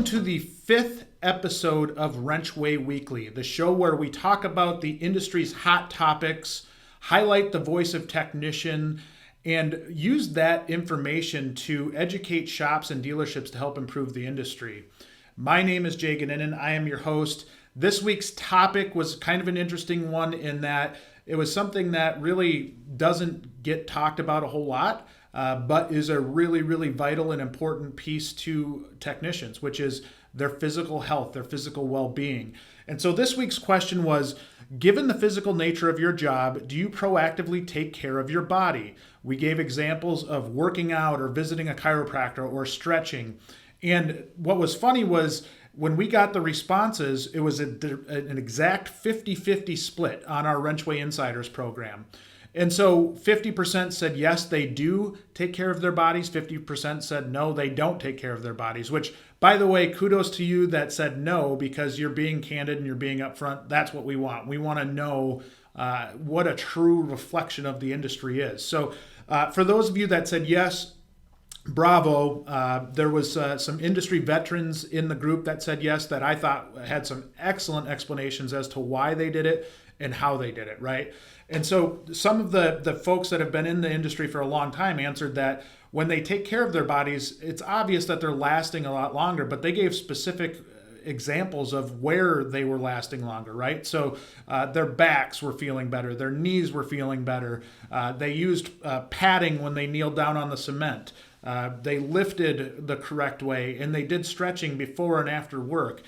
to the 5th episode of WrenchWay Weekly, the show where we talk about the industry's hot topics, highlight the voice of technician, and use that information to educate shops and dealerships to help improve the industry. My name is Jay Ganinin. I am your host. This week's topic was kind of an interesting one in that it was something that really doesn't get talked about a whole lot, but is a really, really vital and important piece to technicians, which is their physical health, their physical well-being. And so this week's question was, given the physical nature of your job, do you proactively take care of your body? We gave examples of working out or visiting a chiropractor or stretching. And what was funny was when we got the responses, it was an exact 50-50 split on our WrenchWay Insiders program. And so 50% said yes, they do take care of their bodies. 50% said no, they don't take care of their bodies, which, by the way, kudos to you that said no, because you're being candid and you're being upfront. That's what we want. We want to know what a true reflection of the industry is. So for those of you that said yes, bravo. There was some industry veterans in the group that said yes that I thought had some excellent explanations as to why they did it and how they did it, right? And so some of the folks that have been in the industry for a long time answered that when they take care of their bodies, it's obvious that they're lasting a lot longer, but they gave specific examples of where they were lasting longer, right? So their backs were feeling better, their knees were feeling better, they used padding when they kneeled down on the cement. They lifted the correct way, and they did stretching before and after work,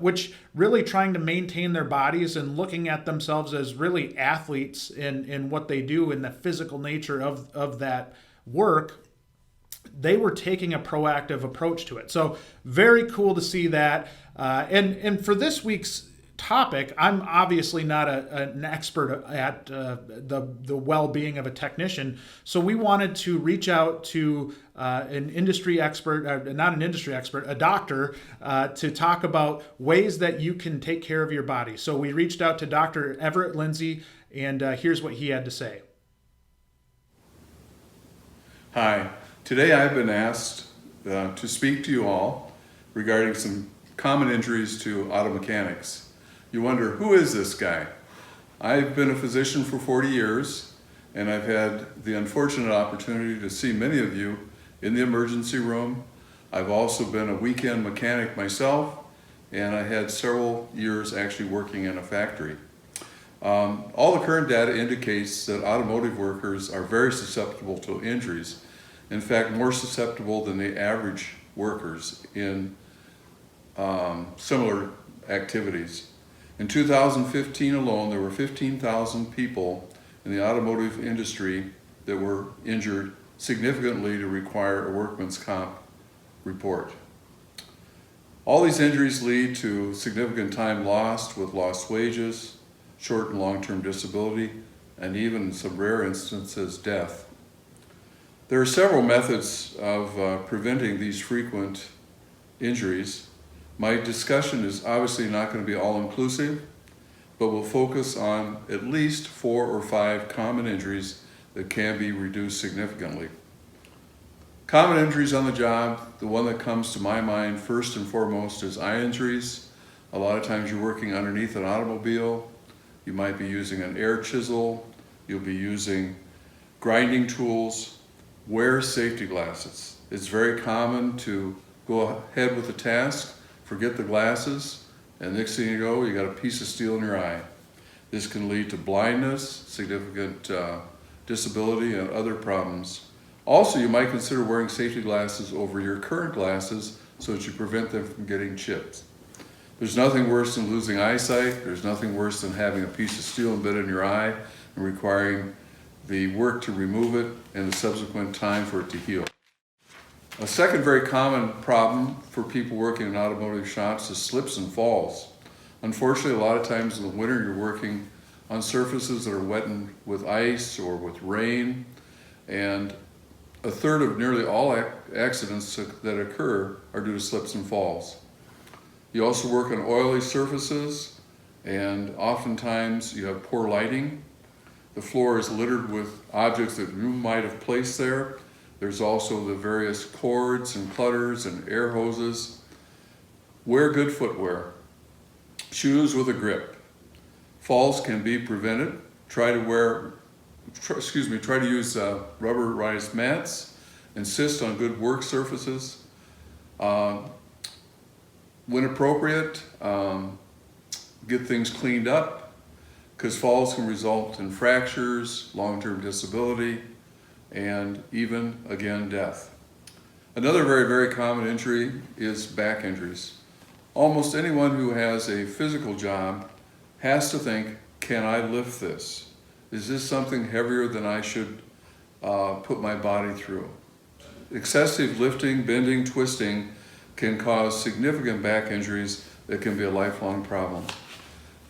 which really trying to maintain their bodies and looking at themselves as really athletes in what they do in the physical nature of that work. They were taking a proactive approach to it. So very cool to see that. And for this week's topic, I'm obviously not an expert at the well-being of a technician. So we wanted to reach out to an industry expert, not an industry expert, a doctor, to talk about ways that you can take care of your body. So we reached out to Dr. Everett Lindsay, and here's what he had to say. Hi. Today I've been asked to speak to you all regarding some common injuries to auto mechanics. You wonder, who is this guy? I've been a physician for 40 years, and I've had the unfortunate opportunity to see many of you in the emergency room. I've also been a weekend mechanic myself, and I had several years actually working in a factory. All the current data indicates that automotive workers are very susceptible to injuries. In fact, more susceptible than the average workers in similar activities. In 2015 alone, there were 15,000 people in the automotive industry that were injured significantly to require a workman's comp report. All these injuries lead to significant time lost with lost wages, short and long-term disability, and even in some rare instances, death. There are several methods of preventing these frequent injuries. My discussion is obviously not going to be all-inclusive, but will focus on at least 4 or 5 common injuries that can be reduced significantly. Common injuries on the job, the one that comes to my mind first and foremost is eye injuries. A lot of times you're working underneath an automobile. You might be using an air chisel. You'll be using grinding tools. Wear safety glasses. It's very common to go ahead with the task, forget the glasses, and next thing you go, you got a piece of steel in your eye. This can lead to blindness, significant disability, and other problems. Also, you might consider wearing safety glasses over your current glasses so that you prevent them from getting chipped. There's nothing worse than losing eyesight. There's nothing worse than having a piece of steel embedded in your eye and requiring the work to remove it and the subsequent time for it to heal. A second very common problem for people working in automotive shops is slips and falls. Unfortunately, a lot of times in the winter you're working on surfaces that are wetted with ice or with rain, and a third of nearly all accidents that occur are due to slips and falls. You also work on oily surfaces, and oftentimes you have poor lighting. The floor is littered with objects that you might have placed there. There's also the various cords and clutters and air hoses. Wear good footwear. Shoes with a grip. Falls can be prevented. Try to use rubberized mats. Insist on good work surfaces. When appropriate, get things cleaned up, because falls can result in fractures, long-term disability, and even, again, death. Another very, very common injury is back injuries. Almost anyone who has a physical job has to think, can I lift this? Is this something heavier than I should put my body through? Excessive lifting, bending, twisting can cause significant back injuries that can be a lifelong problem.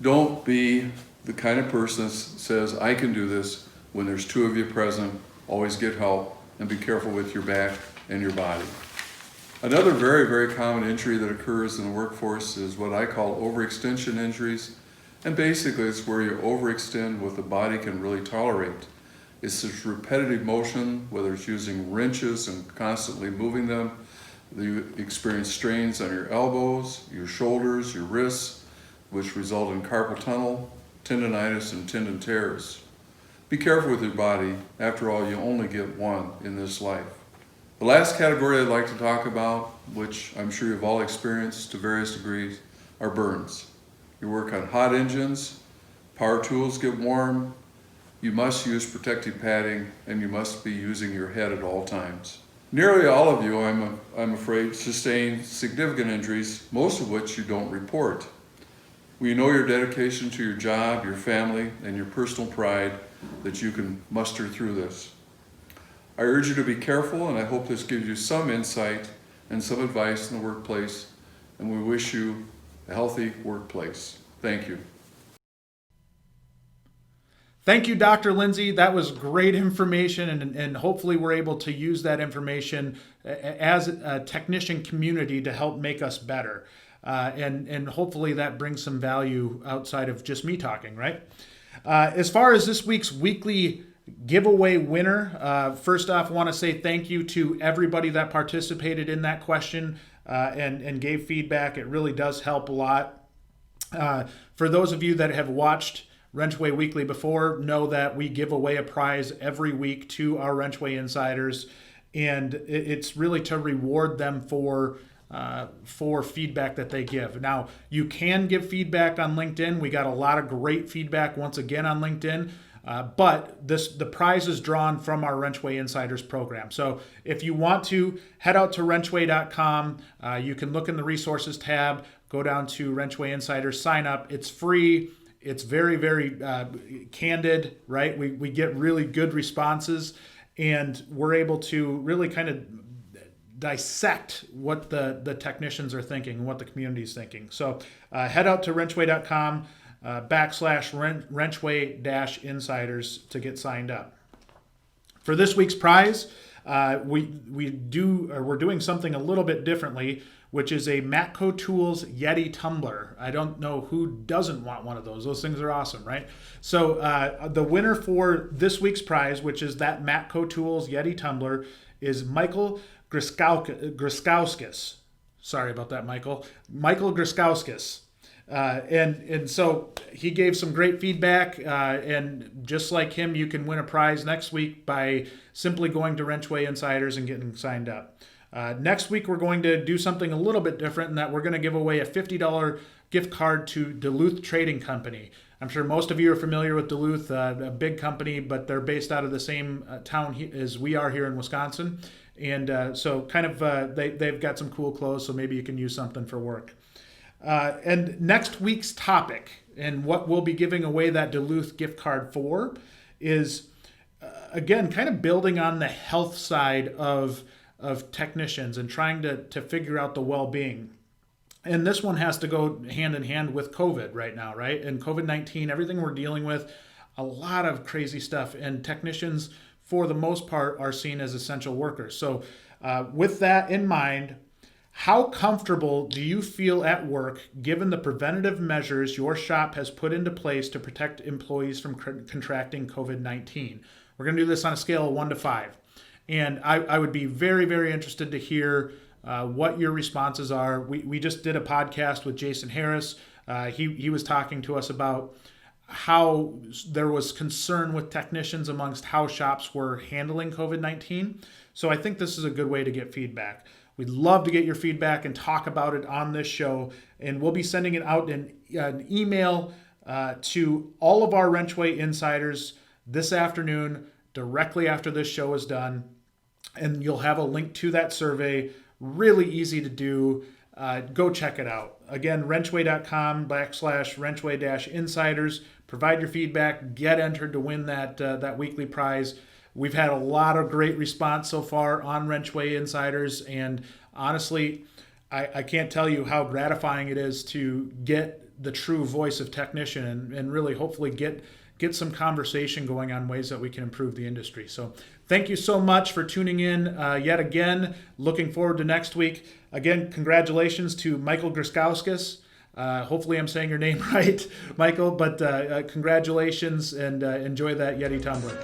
Don't be the kind of person that says, I can do this, when there's two of you present. Always get help, and be careful with your back and your body. Another very, very common injury that occurs in the workforce is what I call overextension injuries. And basically it's where you overextend what the body can really tolerate. It's this repetitive motion, whether it's using wrenches and constantly moving them. You experience strains on your elbows, your shoulders, your wrists, which result in carpal tunnel, tendonitis, and tendon tears. Be careful with your body. After all, you only get one in this life. The last category I'd like to talk about, which I'm sure you've all experienced to various degrees, are burns. You work on hot engines, power tools get warm, you must use protective padding, and you must be using your head at all times. Nearly all of you, I'm afraid, sustain significant injuries, most of which you don't report. We know your dedication to your job, your family, and your personal pride that you can muster through this. I urge you to be careful, and I hope this gives you some insight and some advice in the workplace, and we wish you a healthy workplace. Thank you. Thank you, Dr. Lindsay. That was great information, and hopefully we're able to use that information as a technician community to help make us better. And hopefully that brings some value outside of just me talking, right? As far as this week's weekly giveaway winner, first off, I want to say thank you to everybody that participated in that question and gave feedback. It really does help a lot. For those of you that have watched WrenchWay Weekly before, know that we give away a prize every week to our WrenchWay Insiders, and it's really to reward them for feedback that they give. Now, you can give feedback on LinkedIn. We got a lot of great feedback once again on LinkedIn, but the prize is drawn from our WrenchWay Insiders program. So if you want to, head out to WrenchWay.com. You can look in the resources tab, go down to WrenchWay Insiders, sign up. It's free. It's very, very candid, right? We get really good responses, and we're able to really kind of dissect what the technicians are thinking and what the community is thinking. So head out to WrenchWay.com /WrenchWay-Insiders to get signed up. For this week's prize, we're doing something a little bit differently, which is a Matco Tools Yeti Tumbler. I don't know who doesn't want one of those. Those things are awesome, right? So the winner for this week's prize, which is that Matco Tools Yeti Tumbler, is Michael Griskowskis. Sorry about that, Michael. Michael Griskowskis. And so he gave some great feedback, and just like him, you can win a prize next week by simply going to WrenchWay Insiders and getting signed up. Next week, we're going to do something a little bit different in that we're going to give away a $50 gift card to Duluth Trading Company. I'm sure most of you are familiar with Duluth, a big company, but they're based out of the same town as we are here in Wisconsin. And so kind of they've got some cool clothes, so maybe you can use something for work. And next week's topic, and what we'll be giving away that Duluth gift card for, is, again, kind of building on the health side of technicians and trying to figure out the well-being. And this one has to go hand in hand with COVID right now, right? And COVID-19, everything we're dealing with, a lot of crazy stuff. And technicians, for the most part, are seen as essential workers. So with that in mind, how comfortable do you feel at work given the preventative measures your shop has put into place to protect employees from contracting COVID-19? We're going to do this on a scale of 1 to 5. And I would be very, very interested to hear what your responses are. We just did a podcast with Jason Harris. He was talking to us about how there was concern with technicians amongst how shops were handling COVID-19. So I think this is a good way to get feedback. We'd love to get your feedback and talk about it on this show. And we'll be sending it out in an email to all of our WrenchWay Insiders this afternoon, directly after this show is done. And you'll have a link to that survey. Really easy to do. Go check it out. Again, wrenchway.com/WrenchWay-Insiders. Provide your feedback. Get entered to win that weekly prize. We've had a lot of great response so far on WrenchWay Insiders, and honestly, I can't tell you how gratifying it is to get the true voice of technician and really hopefully get some conversation going on ways that we can improve the industry. So thank you so much for tuning in yet again. Looking forward to next week. Again, congratulations to Michael Griskowskis. Hopefully I'm saying your name right, Michael, but congratulations and enjoy that Yeti Tumbler.